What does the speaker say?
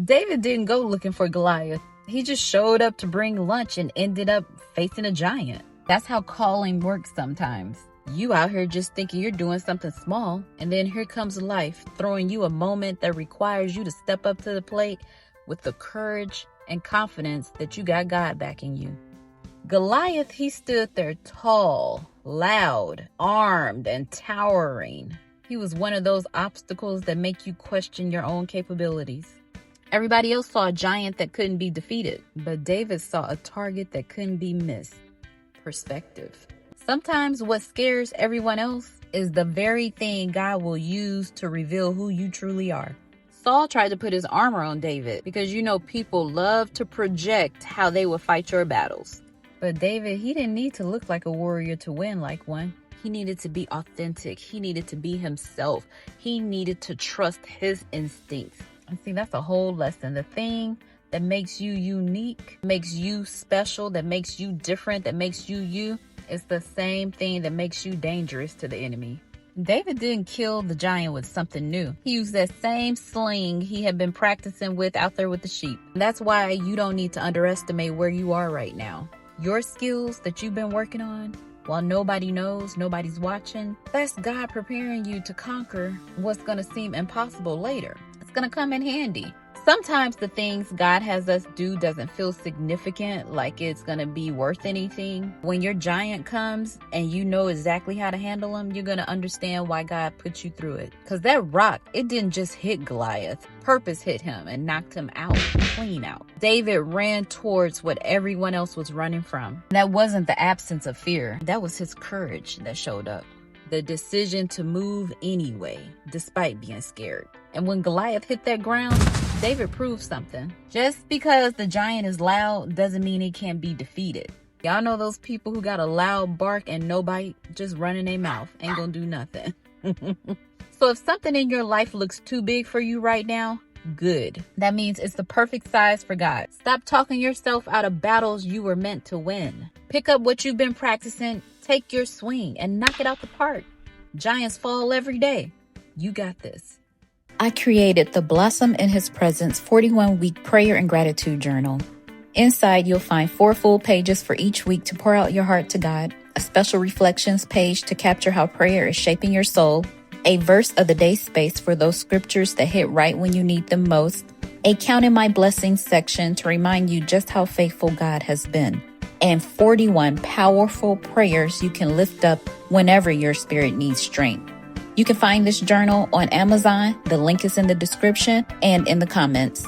David didn't go looking for Goliath. He just showed up to bring lunch and ended up facing a giant. That's how calling works sometimes. You out here just thinking you're doing something small, and then here comes life throwing you a moment that requires you to step up to the plate with the courage and confidence that you got God backing you. Goliath, he stood there tall, loud, armed, and towering. He was one of those obstacles that make you question your own capabilities. Everybody else saw a giant that couldn't be defeated, but David saw a target that couldn't be missed. Perspective. Sometimes what scares everyone else is the very thing God will use to reveal who you truly are. Saul tried to put his armor on David because people love to project how they will fight your battles. But David, he didn't need to look like a warrior to win like one. He needed to be authentic. He needed to be himself. He needed to trust his instincts. And see, that's a whole lesson. The thing that makes you unique, makes you special, that makes you different, that makes you you, is the same thing that makes you dangerous to the enemy. David didn't kill the giant with something new. He used that same sling he had been practicing with out there with the sheep. That's why you don't need to underestimate where you are right now. Your skills that you've been working on, while nobody knows, nobody's watching, that's God preparing you to conquer what's going to seem impossible later. It's going to come in handy. Sometimes the things God has us do doesn't feel significant, like it's going to be worth anything. When your giant comes and you know exactly how to handle him, you're going to understand why God put you through it. Because that rock, it didn't just hit Goliath. Purpose hit him and knocked him out, clean out. David ran towards what everyone else was running from. That wasn't the absence of fear. That was his courage that showed up. The decision to move anyway, despite being scared. And when Goliath hit that ground, David proved something. Just because the giant is loud doesn't mean it can't be defeated. Y'all know those people who got a loud bark and no bite, just running their mouth, ain't gonna do nothing. So if something in your life looks too big for you right now, good. That means it's the perfect size for God. Stop talking yourself out of battles you were meant to win. Pick up what you've been practicing, take your swing, and knock it out the park. Giants fall every day. You got this. I created the Blossom in His Presence 41-week prayer and gratitude journal. Inside, you'll find 4 full pages for each week to pour out your heart to God, a special reflections page to capture how prayer is shaping your soul, a verse of the day space for those scriptures that hit right when you need them most, a Counting My Blessings section to remind you just how faithful God has been, and 41 powerful prayers you can lift up whenever your spirit needs strength. You can find this journal on Amazon. The link is in the description and in the comments.